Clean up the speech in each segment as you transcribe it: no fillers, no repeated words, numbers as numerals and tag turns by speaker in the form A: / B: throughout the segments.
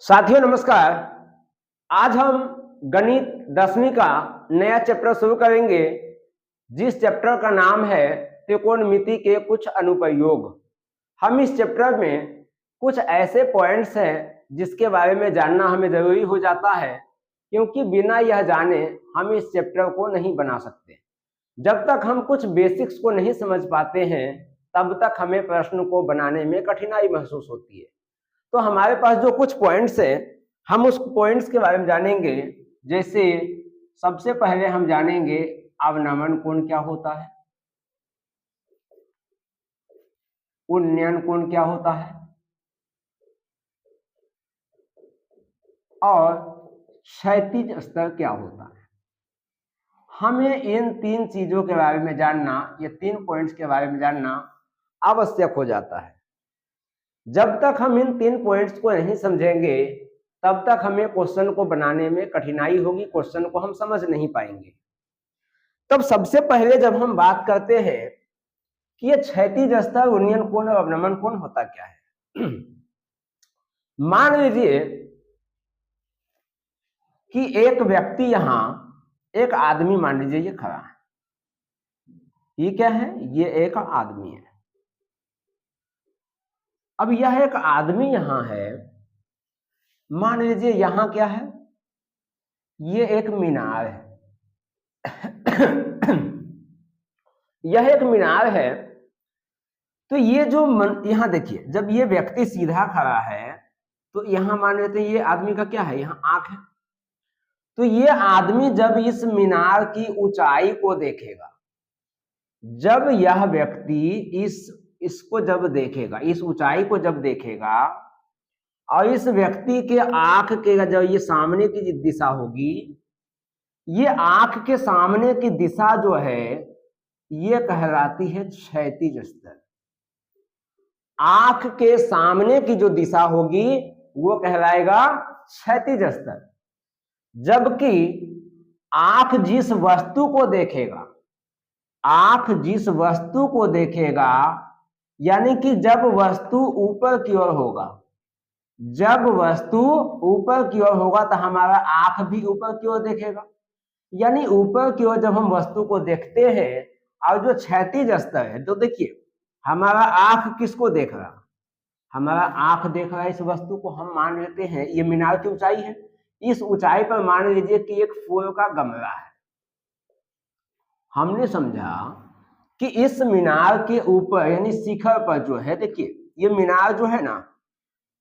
A: साथियों नमस्कार। आज हम गणित 10वीं का नया चैप्टर शुरू करेंगे, जिस चैप्टर का नाम है त्रिकोणमिति के कुछ अनुप्रयोग। हम इस चैप्टर में कुछ ऐसे पॉइंट्स हैं जिसके बारे में जानना हमें जरूरी हो जाता है, क्योंकि बिना यह जाने हम इस चैप्टर को नहीं बना सकते। जब तक हम कुछ बेसिक्स को नहीं समझ पाते हैं तब तक हमें प्रश्न को बनाने में कठिनाई महसूस होती है। तो हमारे पास जो कुछ पॉइंट्स हैं, हम उस पॉइंट्स के बारे में जानेंगे। जैसे सबसे पहले हम जानेंगे अवनमन कोण क्या होता है, उन्नयन कोण क्या होता है और क्षैतिज स्तर क्या होता है। हमें इन तीन चीजों के बारे में जानना, ये तीन पॉइंट्स के बारे में जानना आवश्यक हो जाता है। जब तक हम इन तीन पॉइंट्स को नहीं समझेंगे तब तक हमें क्वेश्चन को बनाने में कठिनाई होगी, क्वेश्चन को हम समझ नहीं पाएंगे। तब सबसे पहले जब हम बात करते हैं कि ये क्षैतिज स्तर, उन्नयन कोण और अवनमन कोण होता क्या है। मान लीजिए कि एक व्यक्ति यहां, एक आदमी मान लीजिए ये खड़ा है, ये क्या है, ये एक आदमी है। अब यह एक आदमी यहां है, मान लीजिए यहां क्या है, ये एक मीनार है। यह एक मीनार है। तो ये जो यहां देखिए, जब ये व्यक्ति सीधा खड़ा है तो यहां मान लेते हैं ये आदमी का क्या है, यहां आंख है। तो ये आदमी जब इस मीनार की ऊंचाई को देखेगा, जब यह व्यक्ति इसको जब देखेगा, इस ऊंचाई को जब देखेगा, और इस व्यक्ति के आंख के जब ये सामने की दिशा होगी, ये आंख के सामने की दिशा जो है ये कहलाती है क्षैतिज स्तर। आंख के सामने की जो दिशा होगी वो कहलाएगा क्षैतिज स्तर। जबकि आंख जिस वस्तु को देखेगा, आंख जिस वस्तु को देखेगा, यानी कि जब वस्तु ऊपर की ओर होगा, जब वस्तु ऊपर की ओर होगा तो हमारा आंख भी ऊपर की ओर देखेगा। यानी ऊपर की ओर जब हम वस्तु को देखते हैं, और जो क्षैतिज स्तर है, तो देखिए हमारा आंख किसको देख रहा, हमारा आंख देख रहा है इस वस्तु को। हम मान लेते हैं ये मीनार की ऊंचाई है, इस ऊंचाई पर मान लीजिए कि एक फूल का गमला है। हमने समझा कि इस मीनार के ऊपर यानी शिखर पर जो है, देखिए ये मीनार जो है ना,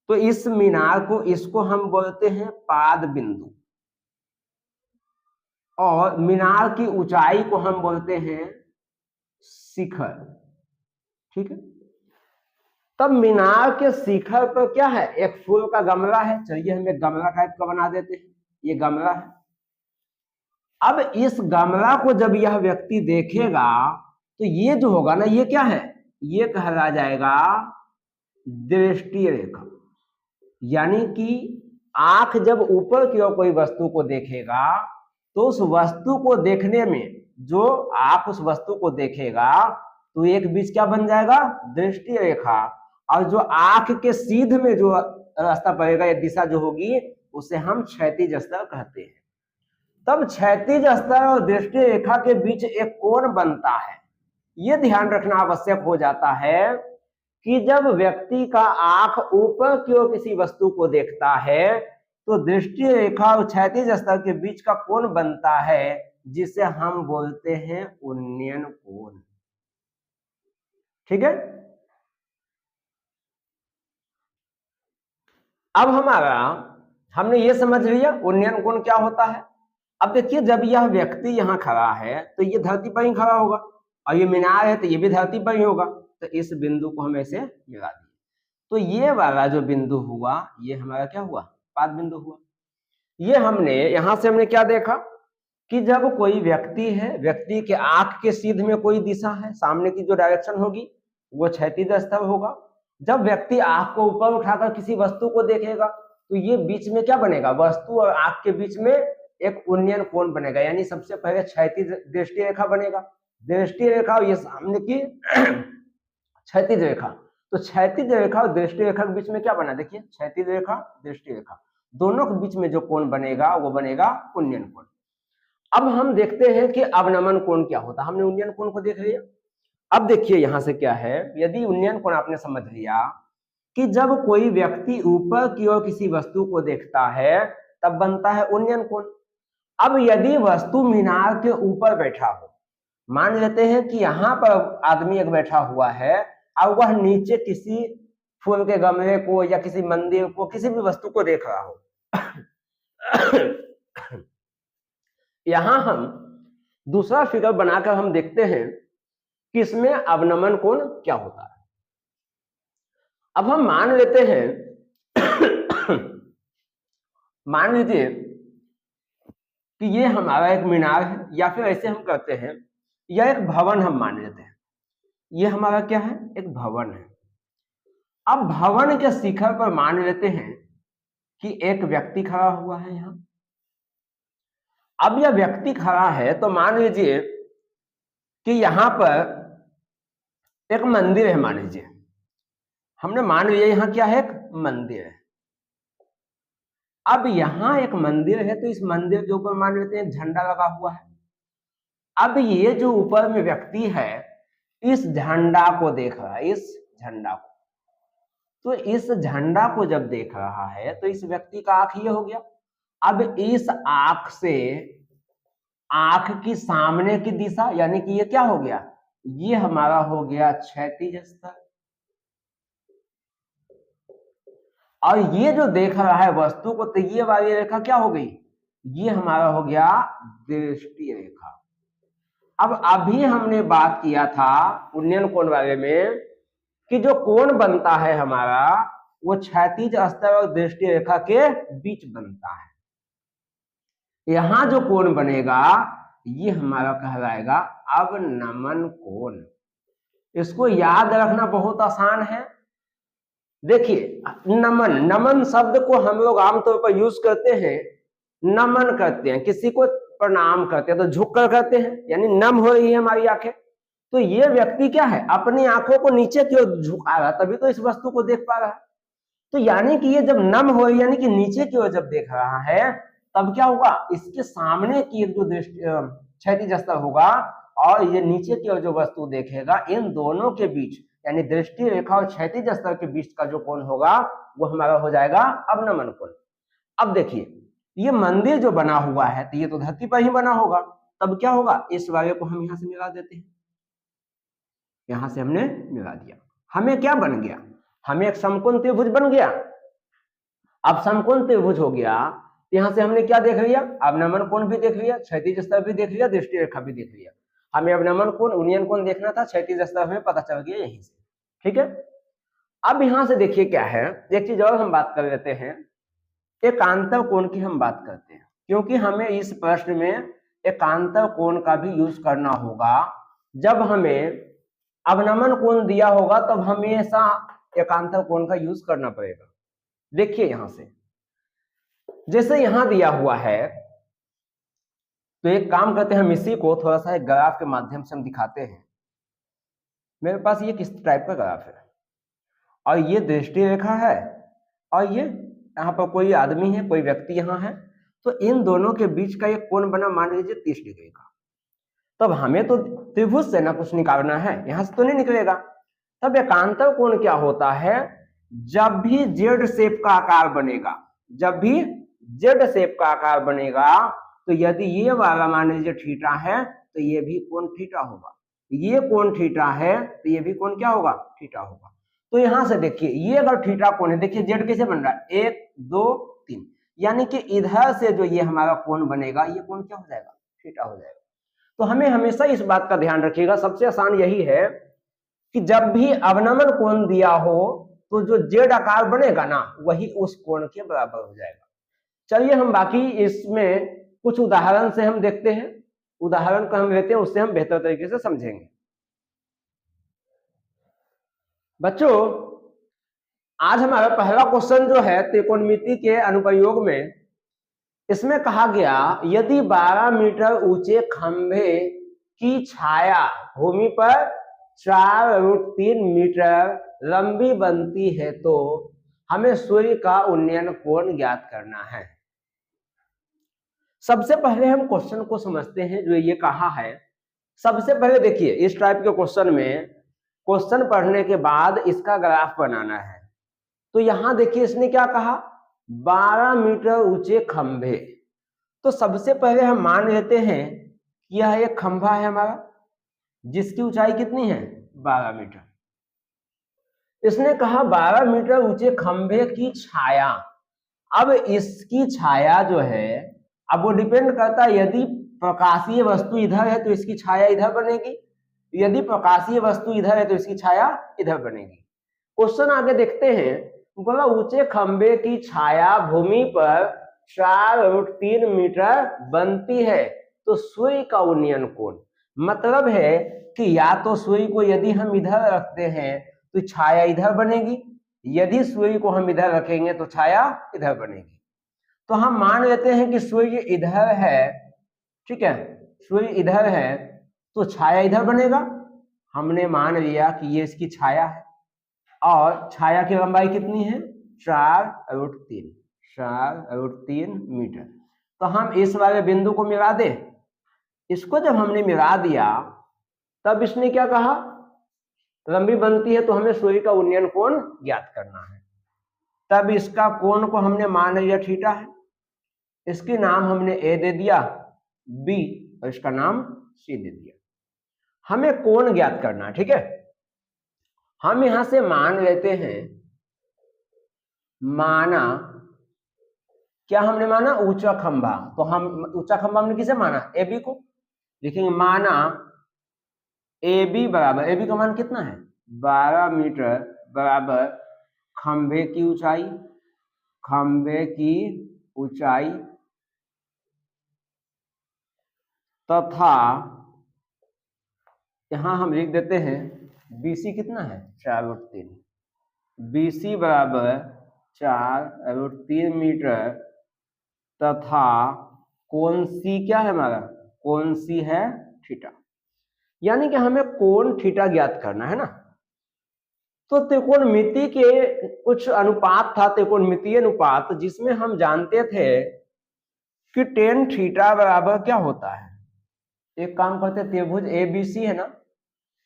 A: तो इस मीनार को, इसको हम बोलते हैं पाद बिंदु, और मीनार की ऊंचाई को हम बोलते हैं शिखर। ठीक है। तब मीनार के शिखर पर क्या है, एक फूल का गमला है। चलिए हम एक गमला टाइप का बना देते हैं, ये गमला है। अब इस गमला को जब यह व्यक्ति देखेगा तो ये जो होगा ना, ये क्या है, ये कहला जाएगा दृष्टि रेखा। यानी कि आंख जब ऊपर की ओर कोई वस्तु को देखेगा तो उस वस्तु को देखने में, जो आप उस वस्तु को देखेगा तो एक बीच क्या बन जाएगा, दृष्टि रेखा। और जो आंख के सीध में जो रास्ता पड़ेगा, ये दिशा जो होगी, उसे हम क्षैतिज स्तर कहते हैं। तब क्षैतिज स्तर और दृष्टि रेखा के बीच एक कोण बनता है। ये ध्यान रखना आवश्यक हो जाता है कि जब व्यक्ति का आंख ऊपर की ओर किसी वस्तु को देखता है तो दृष्टि रेखा और क्षैतिज स्तर के बीच का कोण बनता है, जिसे हम बोलते हैं उन्नयन कोण। ठीक है। अब हमने ये समझ लिया उन्नयन कोण क्या होता है। अब देखिए, जब यह व्यक्ति यहां खड़ा है तो ये धरती पर ही खड़ा होगा, और ये मीनार है तो ये भी धरती पर ही होगा। तो इस बिंदु को हम ऐसे मिला दिए, तो ये वाला जो बिंदु हुआ ये हमारा क्या हुआ, पाद बिंदु हुआ। ये हमने यहां से हमने क्या देखा कि जब कोई व्यक्ति है, व्यक्ति के आंख के सीध में कोई दिशा है, सामने की जो डायरेक्शन होगी वो क्षैतिज स्तर होगा। जब व्यक्ति आंख को ऊपर उठाकर किसी वस्तु को देखेगा तो ये बीच में क्या बनेगा, वस्तु और आंख के बीच में एक उन्नयन कोण बनेगा। यानी सबसे पहले क्षैतिज दृष्टि रेखा बनेगा, दृष्टि रेखा और ये सामने की क्षैतिज रेखा तो क्षैतिज रेखा और दृष्टि रेखा के बीच में क्या बना, देखिए क्षैतिज रेखा दृष्टि रेखा दोनों के बीच में जो कोण बनेगा वो बनेगा उन्नयन कोण। अब हम देखते हैं कि अवनमन कोण क्या होता है। हमने उन्नयन कोण को देख लिया। अब देखिए यहां से क्या है, यदि उन्नयन कोण आपने समझ लिया कि जब कोई व्यक्ति ऊपर की ओर किसी वस्तु को देखता है तब बनता है उन्नयन कोण। अब यदि वस्तु मीनार के ऊपर बैठा हो, मान लेते हैं कि यहाँ पर आदमी एक बैठा हुआ है और वह नीचे किसी फूल के गमले को या किसी मंदिर को, किसी भी वस्तु को देख रहा हो। यहां हम दूसरा फिगर बनाकर हम देखते हैं कि इसमें अवनमन कोण क्या होता है। अब हम मान लेते हैं मान लीजिए कि ये हमारा एक मीनार है, या फिर ऐसे हम करते हैं यह एक भवन हम मान लेते हैं। ये हमारा क्या है, एक भवन है। अब भवन के शिखर पर मान लेते हैं कि एक व्यक्ति खड़ा हुआ है यहां। अब यह व्यक्ति खड़ा है तो मान लीजिए कि यहां पर एक मंदिर है, मान लीजिए हमने मान लिया यहां क्या है, एक मंदिर है। अब यहां एक मंदिर है तो इस मंदिर के ऊपर मान लेते हैं झंडा लगा हुआ है। अब ये जो ऊपर में व्यक्ति है इस झंडा को देख रहा है, इस झंडा को, तो इस झंडा को जब देख रहा है तो इस व्यक्ति का आंख ये हो गया। अब इस आंख से आंख की सामने की दिशा, यानी कि ये क्या हो गया, ये हमारा हो गया क्षैतिज स्तर। और ये जो देख रहा है वस्तु को, तो ये वाली रेखा क्या हो गई, ये हमारा हो गया दृष्टि रेखा। अब अभी हमने बात किया था उन्नयन कोण वाले में कि जो कोण बनता है हमारा वो क्षैतिज स्तर और दृष्टि रेखा के बीच बनता है। यहां जो कोण बनेगा ये हमारा कहलाएगा अवनमन कोण। इसको याद रखना बहुत आसान है। देखिए नमन, नमन शब्द को हम लोग आमतौर पर यूज करते हैं, नमन करते हैं, किसी को प्रणाम करते हैं तो झुक कर करते हैं, यानी नम हो रही है हमारी आंखें। तो ये व्यक्ति क्या है, अपनी आंखों को नीचे की ओर झुका रहा, तभी तो इस वस्तु को देख पा रहा है। तो यानी कि ये जब नम हो, यानी कि नीचे की ओर जब देख रहा है तब क्या होगा, इसके सामने की एक जो क्षैतिज स्तर होगा और ये नीचे की ओर जो वस्तु देखेगा, इन दोनों के बीच यानी दृष्टि रेखा और क्षैतिज स्तर के बीच का जो कोण होगा वो हमारा हो जाएगा अवनमन कोण। अब देखिए ये मंदिर जो बना हुआ है तो ये तो धरती पर ही बना होगा, तब क्या होगा, इस वाले को हम यहां से मिला देते हैं। यहां से हमने मिला दिया, हमें क्या बन गया, हमें एक समकोण त्रिभुज बन गया। अब समकोण त्रिभुज हो गया, यहां से हमने क्या देख लिया, अवनमन कोण भी देख लिया, क्षैतिज स्तर भी देख लिया, दृष्टि रेखा भी देख लिया। हमें अवनमन कोण, उन्नयन कोण देखना था, क्षैतिज स्तर हमें पता चल गया यहीं से, ठीक है। अब यहां से देखिए क्या है, एक चीज और हम बात कर लेते हैं, एकांतर कोण की हम बात करते हैं, क्योंकि हमें इस प्रश्न में एकांतर कोण का भी यूज करना होगा। जब हमें अवनमन कोण दिया होगा तब हमेशा एकांतर कोण का यूज करना पड़ेगा। देखिए यहां से जैसे यहां दिया हुआ है, तो एक काम करते हैं, हम इसी को थोड़ा सा एक ग्राफ के माध्यम से हम दिखाते हैं। मेरे पास ये किस टाइप का ग्राफ है और ये दृष्टि रेखा है और ये यहाँ पर कोई आदमी है, कोई व्यक्ति यहाँ है, तो इन दोनों के बीच का एक कोण बना मान लीजिए 30 डिग्री का। तब हमें तो त्रिभुज से ना कुछ निकालना है, यहां से तो नहीं निकलेगा। तब एकांतर कोण क्या होता है, जब भी जेड शेप का आकार बनेगा, जब भी जेड शेप का आकार बनेगा, तो यदि ये वाला मान लीजिए थीटा है तो ये भी कोण थीटा होगा, ये कोण थीटा है तो ये भी कोण क्या होगा, थीटा होगा। तो यहां से देखिए ये अगर थीटा कोण है, देखिए जेड कैसे बन रहा है, 1 2 3, यानी कि इधर से जो ये हमारा कोण बनेगा ये कोण क्या हो जाएगा, थीटा हो जाएगा। तो हमें हमेशा इस बात का ध्यान रखिएगा, सबसे आसान यही है कि जब भी अवनमन कोण दिया हो तो जो जेड आकार बनेगा ना वही उस कोण के बराबर हो जाएगा। चलिए हम बाकी इसमें कुछ उदाहरण से हम देखते हैं, उदाहरण को हम लेते हैं, उससे हम बेहतर तरीके से समझेंगे। बच्चों आज हमारा पहला क्वेश्चन जो है त्रिकोणमिति के अनुप्रयोग में, इसमें कहा गया यदि 12 मीटर ऊंचे खंभे की छाया भूमि पर 4√3 मीटर लंबी बनती है तो हमें सूर्य का उन्नयन कोण ज्ञात करना है। सबसे पहले हम क्वेश्चन को समझते हैं जो ये कहा है। सबसे पहले देखिए, इस टाइप के क्वेश्चन में क्वेश्चन पढ़ने के बाद इसका ग्राफ बनाना है। तो यहां देखिए इसने क्या कहा, 12 मीटर ऊंचे खंभे। तो सबसे पहले हम मान लेते हैं कि यह एक खंभा है हमारा, जिसकी ऊंचाई कितनी है, 12 मीटर। इसने कहा 12 मीटर ऊंचे खंभे की छाया। अब इसकी छाया जो है, अब वो डिपेंड करता है, यदि प्रकाशीय वस्तु इधर है तो इसकी छाया इधर बनेगी, यदि प्रकाशीय वस्तु इधर है तो इसकी छाया इधर बनेगी। क्वेश्चन आगे देखते हैं। बोला ऊंचे खंभे की छाया भूमि पर 4√3 मीटर बनती है तो सूर्य का उन्नयन कोण, मतलब है कि या तो सूर्य को यदि हम इधर रखते हैं तो छाया इधर बनेगी, यदि सूर्य को हम इधर रखेंगे तो छाया इधर बनेगी। तो हम मान लेते हैं कि सूर्य इधर है, ठीक है, सूर्य इधर है तो छाया इधर बनेगा। हमने मान लिया कि ये इसकी छाया है और छाया की लंबाई कितनी है, 4√3 मीटर। तो हम इस वाले बिंदु को मिला दें। इसको जब हमने मिला दिया तब इसने क्या कहा, लंबी बनती है तो हमें सूर्य का उन्नयन कोण ज्ञात करना है। तब इसका कोण को हमने मान लिया थीटा है, इसकी नाम हमने ए दे दिया, बी और इसका नाम सी दे दिया। हमें कोण ज्ञात करना है, ठीक है। हम यहां से मान लेते हैं, माना क्या हमने माना, ऊंचा खंभा। तो हम ऊंचा खंभा हमने किसे माना, ए बी को। लिखेंगे माना ए बी बराबर, ए बी का मान कितना है, 12 मीटर बराबर खंभे की ऊंचाई, खंभे की ऊंचाई तथा यहां हम लिख देते हैं BC कितना है, 4√3। BC बराबर 4√3 मीटर तथा कोण C क्या है हमारा, कोण C है थीटा। यानी कि हमें कोण थीटा ज्ञात करना है ना। तो त्रिकोणमिति के कुछ अनुपात था, त्रिकोणमितीय अनुपात, जिसमें हम जानते थे कि tan थीटा बराबर क्या होता है। एक काम करते हैं, त्रिभुज ABC है ना,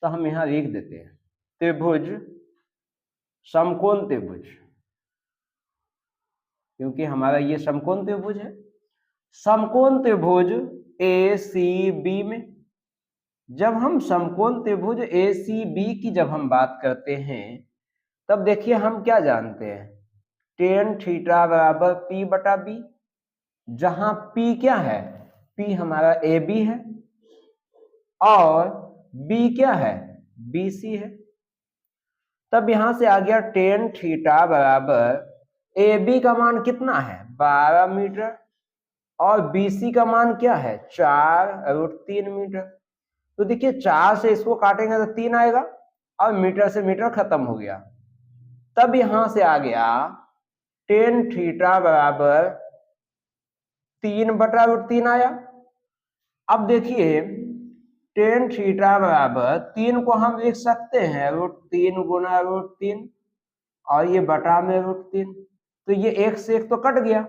A: तो हम यहां लिख देते हैं त्रिभुज, समकोण त्रिभुज, क्योंकि हमारा ये समकोण त्रिभुज है। समकोण त्रिभुज ACB में, जब हम समकोण त्रिभुज ACB की जब हम बात करते हैं तब देखिए हम क्या जानते हैं, tan थीटा बराबर P बटा B, जहां P क्या है, P हमारा AB है और B क्या है, BC है। तब यहां से आ गया tan थीटा बराबर AB का मान कितना है, 12 मीटर और BC का मान क्या है, 4√3 मीटर। तो देखिए 4 से इसको काटेंगे तो 3 आएगा और मीटर से मीटर खत्म हो गया। तब यहां से आ गया tan थीटा बराबर 3/√3 आया। अब देखिए tan थीटा बराबर 3 को हम लिख सकते हैं √3 गुना √3 और ये बटा में √3, तो ये एक से एक तो कट गया।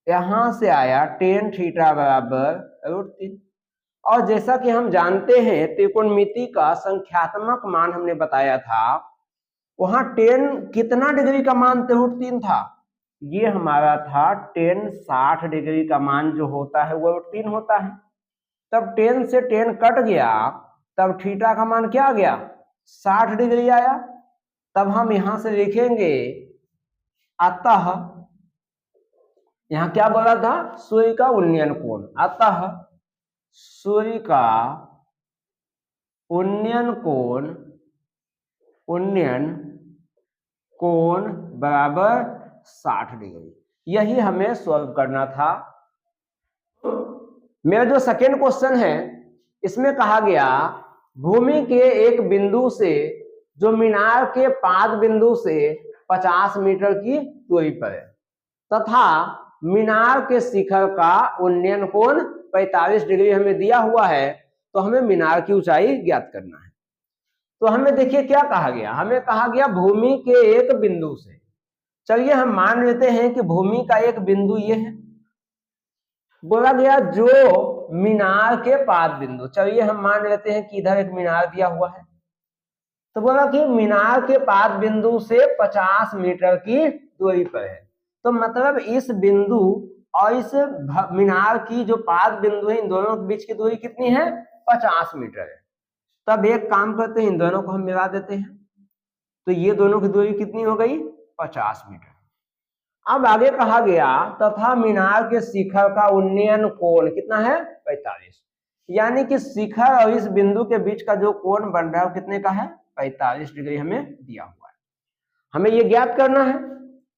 A: यहां से आया tan थीटा बराबर √3। और जैसा कि हम जानते हैं त्रिकोणमिति का संख्यात्मक मान हमने बताया था, वहां tan कितना डिग्री का मान √3 था, ये हमारा था tan 60 डिग्री का मान जो होता है वो √3 होता है। तब tan से tan कट गया, तब थीटा का मान क्या आ गया, 60 डिग्री आया। तब हम यहां से लिखेंगे अतः, यहां क्या बोला था, सूर्य का उन्नयन कोण, अतः सूर्य का उन्नयन कोण बराबर 60 डिग्री। यही हमें सॉल्व करना था। मेरा जो सेकेंड क्वेश्चन है इसमें कहा गया भूमि के एक बिंदु से जो मीनार के 5 बिंदु से 50 मीटर की दूरी पर है तथा मीनार के शिखर का उन्नयन कोण 45 डिग्री हमें दिया हुआ है, तो हमें मीनार की ऊंचाई ज्ञात करना है। तो हमें देखिए क्या कहा गया, हमें कहा गया भूमि के एक बिंदु से, चलिए हम मान लेते हैं कि भूमि का एक बिंदु ये है, बोला गया जो मीनार के पाद बिंदु, चलिए हम मान लेते हैं कि इधर एक मीनार दिया हुआ है, तो बोला कि मीनार के पाद बिंदु से 50 मीटर की दूरी पर है। तो मतलब इस बिंदु और इस मीनार की जो पाद बिंदु है, इन दोनों के बीच की दूरी कितनी है, 50 मीटर है। तब एक काम करते हैं, इन दोनों को हम मिला देते हैं, तो ये दोनों की दूरी कितनी हो गई, 50 मीटर। अब आगे कहा गया तथा मीनार के शिखर का उन्नयन कोण कितना है, 45, यानी कि शिखर और इस बिंदु के बीच का जो कोण बन रहा है वो कितने का है, 45 डिग्री हमें दिया हुआ है। हमें ये ज्ञात करना है,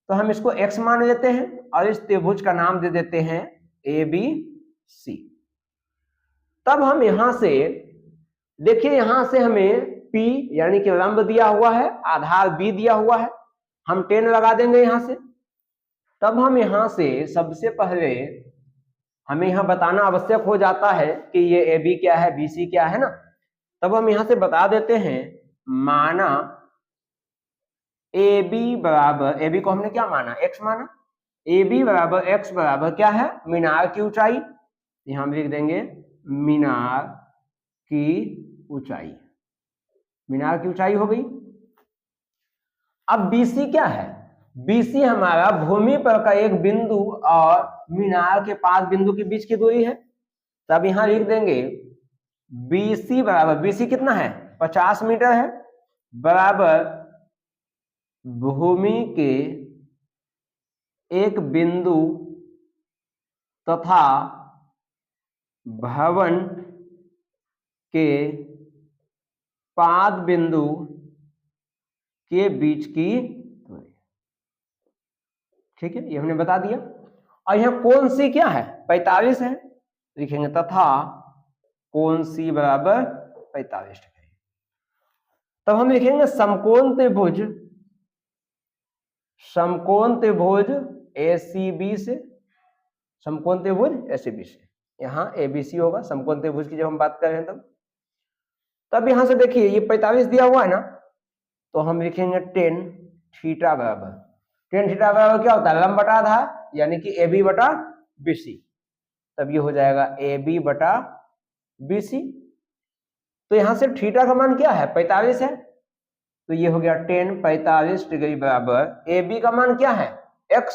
A: तो हम इसको x मान लेते हैं और इस त्रिभुज का नाम दे देते हैं ABC। तब हम यहां से देखिए, यहां से हमें P यानी कि लंब दिया हुआ है, आधार B दिया हुआ है, हम 10 लगा देंगे यहां से। तब हम यहां से सबसे पहले हमें यहां बताना आवश्यक हो जाता है कि ये AB क्या है, BC क्या है ना। तब हम यहां से बता देते हैं, माना AB बराबर, AB को हमने क्या माना, x माना, AB बराबर x बराबर क्या है, मीनार की ऊंचाई, यहां हम लिख देंगे मीनार की ऊंचाई, मीनार की ऊंचाई हो गई। अब BC क्या है, BC हमारा भूमि पर का एक बिंदु और मीनार के पास बिंदु के बीच की दूरी है। तब यहां लिख देंगे BC बराबर, BC कितना है, 50 मीटर है, बराबर भूमि के एक बिंदु तथा भवन के पाद बिंदु के बीच की दूरी। ठीक है, ये हमने बता दिया। और यहां कोण सी क्या है, 45 है, लिखेंगे तथा कोण सी बराबर 45 डिग्री। तब हम लिखेंगे समकोण त्रिभुज, समकोण त्रिभुज ACB से, समकोण त्रिभुज ACB से, यहां ABC होगा समकोण त्रिभुज की जब हम बात कर रहे हैं। तब यहां से देखिए ये 45 दिया हुआ है ना, तो हम लिखेंगे 10 थीटा बराबर, 10 थीटा बराबर क्या होता है, लंब बटा आधार, यानी कि AB बटा BC। तब ये हो जाएगा AB बटा BC। तो यहां से थीटा का मान क्या है, 45 है, तो ये हो गया 10 45 डिग्री बराबर AB का मान क्या है, x,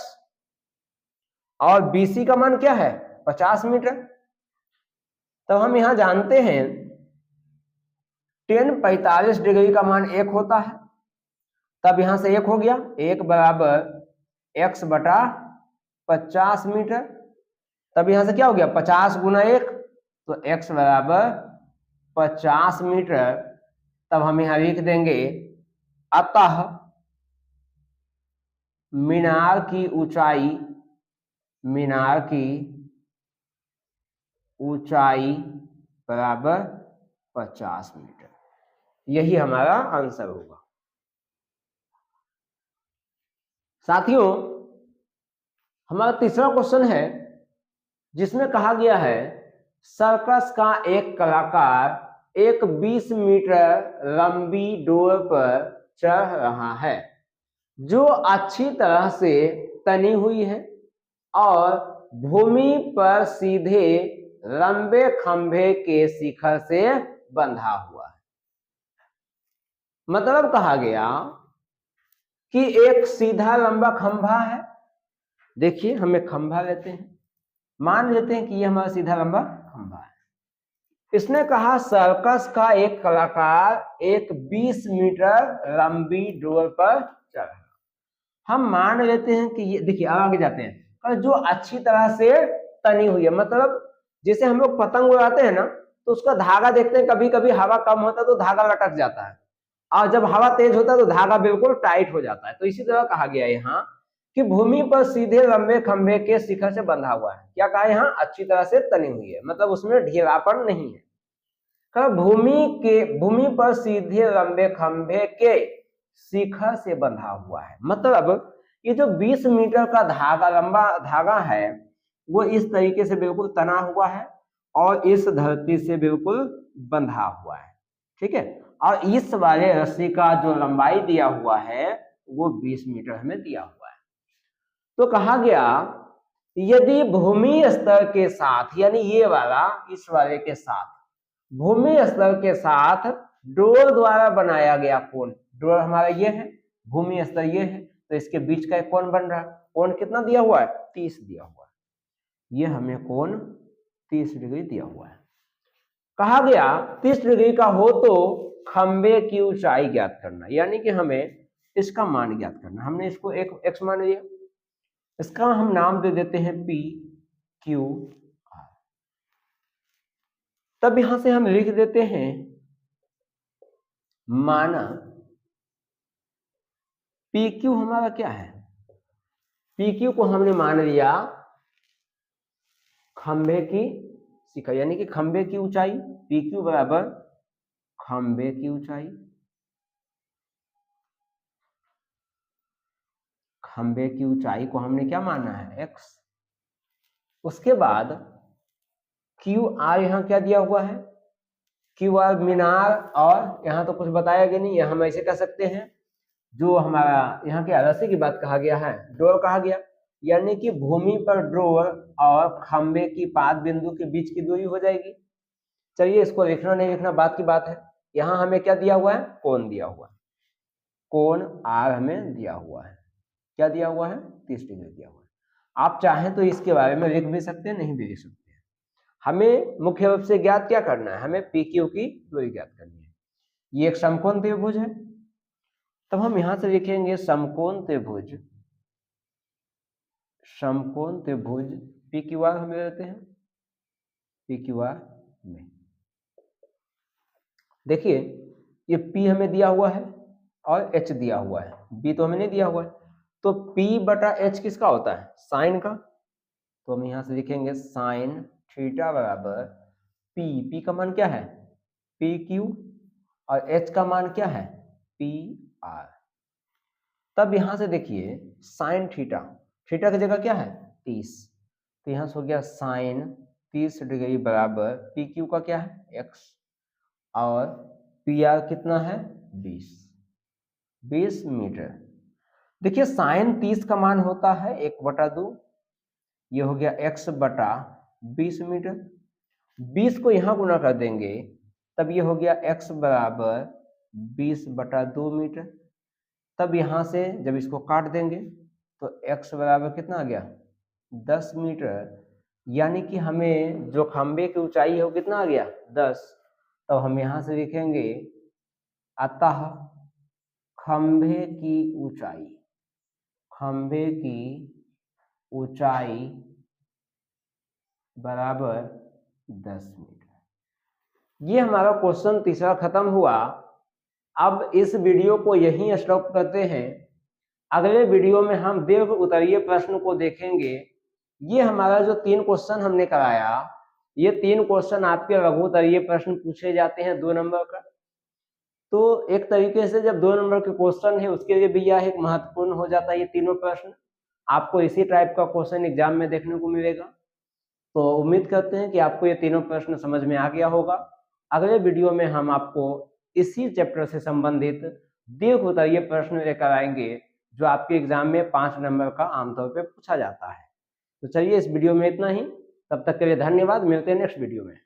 A: और BC का मान क्या है, 50 मीटर। तब हम यहां जानते हैं 10 45 डिग्री का मान 1 होता है, तब यहां से 1 हो गया, 1 बराबर x बटा 50 मीटर। तब यहां से क्या हो गया, 50 गुना 1, तो x बराबर 50 मीटर। तब हम यहां लिख देंगे अतः मीनार की ऊंचाई, मीनार की ऊंचाई बराबर 50 मीटर। यही हमारा आंसर होगा। साथियों, हमारा तीसरा क्वेश्चन है जिसमें कहा गया है सर्कस का एक कलाकार एक 20 मीटर लंबी डोर पर चढ़ रहा है जो अच्छी तरह से तनी हुई है और भूमि पर सीधे लंबे खंभे के शिखर से बंधा हुआ है। मतलब कहा गया कि एक सीधा लंबा खंभा है, देखिए हम एक खंभा लेते हैं, मान लेते हैं कि ये हमारा सीधा लंबा खंभा है। इसने कहा सर्कस का एक कलाकार एक 20 मीटर लंबी डोर पर चढ़ा। हम मान लेते हैं कि ये देखिए, अब आगे जाते हैं, जो अच्छी तरह से तनी हुई है, मतलब जैसे हम लोग पतंग उड़ाते हैं ना, तो उसका धागा देखते हैं, कभी कभी हवा कम होता है तो धागा लटक जाता है, और जब हवा तेज होता है तो धागा बिल्कुल टाइट हो जाता है। तो इसी तरह कहा गया यहाँ कि भूमि पर सीधे लंबे खंभे के शिखर से बंधा हुआ है। क्या कहा यहाँ, अच्छी तरह से तनी हुई है, मतलब उसमें ढीलापन नहीं है। भूमि पर सीधे लंबे खंभे के शिखर से बंधा हुआ है, मतलब ये जो 20 मीटर का धागा, लंबा धागा है, वो इस तरीके से बिल्कुल तना हुआ है और इस धरती से बिल्कुल बंधा हुआ है। ठीक है, और इस वाले रस्सी का जो लंबाई दिया हुआ है वो 20 मीटर हमें दिया हुआ है। तो कहा गया यदि भूमि स्तर के साथ, यानी ये वाला इस वाले के साथ, भूमि स्तर के साथ डोर द्वारा बनाया गया कोण, डोर हमारा ये है, भूमि स्तर ये है, तो इसके बीच का एक कोण बन रहा है। कोण कितना दिया हुआ है? 30 दिया हुआ है। ये हमें कोण 30 डिग्री दिया हुआ है। कहा गया 30 डिग्री का हो तो खंबे की ऊंचाई ज्ञात करना, यानी कि हमें इसका मान ज्ञात करना। हमने इसको एक एक्स मान लिया, इसका हम नाम दे देते हैं पी क्यू आर। तब यहां से हम लिख देते हैं माना पी क्यू हमारा क्या है? पी क्यू को हमने मान लिया खंबे की शिखा, यानी कि खंबे की ऊंचाई। पी क्यू बराबर खंबे की ऊंचाई, खंबे की ऊंचाई को हमने क्या माना है? एक्स। उसके बाद क्यू आर यहां क्या दिया हुआ है? क्यू आर मीनार, और यहां तो कुछ बताया गया नहीं है, हम ऐसे कह सकते हैं जो हमारा यहाँ के रस्सी की बात कहा गया है, डोर कहा गया, यानी कि भूमि पर डोर और खंबे की पाद बिंदु के बीच की दूरी हो जाएगी। चलिए इसको लिखना नहीं लिखना बात की बात है। यहाँ हमें क्या दिया हुआ है? कोण दिया हुआ है, कोण आर हमें दिया हुआ है। क्या दिया हुआ है? 30 डिग्री दिया हुआ है। आप चाहें तो इसके बारे में लिख भी सकते हैं, नहीं भी लिख सकते हैं। हमें मुख्य रूप से ज्ञात क्या करना है? हमें पी क्यू की दूरी ज्ञात करनी है। ये एक समकोण त्रिभुज है, तब हम यहां से लिखेंगे समकोण त्रिभुज, समकोण त्रिभुज पी क्यू आर हम लेते हैं, पी क्यू आर में। देखिए ये P हमें दिया हुआ है और H दिया हुआ है, B तो हमें नहीं दिया हुआ है। तो P बटा H किसका होता है? साइन का। तो हम यहां से लिखेंगे साइन थीटा बराबर P का मान क्या है? PQ, और H का मान क्या है? PR। तब यहां से देखिए साइन थीटा, थीटा की जगह क्या है? 30, तो यहां से हो गया साइन 30 डिग्री बराबर PQ का क्या है? X, और PR कितना है? 20 मीटर। देखिए साइन 30 का मान होता है 1/2, ये हो गया x बटा 20 मीटर। 20 को यहां गुना कर देंगे तब ये हो गया x बराबर 20/2 मीटर। तब यहां से जब इसको काट देंगे तो x बराबर कितना आ गया? 10 मीटर, यानी कि हमें जो खंबे की ऊंचाई है वो कितना आ गया? 10। तो हम यहां से लिखेंगे अतः खंबे की ऊंचाई, खंबे की ऊंचाई बराबर 10 मीटर। ये हमारा क्वेश्चन तीसरा खत्म हुआ। अब इस वीडियो को यहीं स्टॉप करते हैं। अगले वीडियो में हम दीर्घ उत्तरीय प्रश्न को देखेंगे। ये हमारा जो 3 क्वेश्चन हमने कराया, ये 3 क्वेश्चन आपके लघु उत्तरीय प्रश्न पूछे जाते हैं 2 नंबर का। तो एक तरीके से जब 2 नंबर के क्वेश्चन है उसके लिए भी यह एक महत्वपूर्ण हो जाता है। ये तीनों प्रश्न आपको इसी टाइप का क्वेश्चन एग्जाम में देखने को मिलेगा। तो उम्मीद करते हैं कि आपको ये तीनों प्रश्न समझ में आ गया होगा। अगले वीडियो में हम आपको इसी चैप्टर से संबंधित दीर्घ उत्तरीय प्रश्न लेकर आएंगे जो आपके एग्जाम में 5 नंबर का आमतौर पर पूछा जाता है। तो चलिए इस वीडियो में इतना ही, तब तक के लिए धन्यवाद। मिलते हैं नेक्स्ट वीडियो में।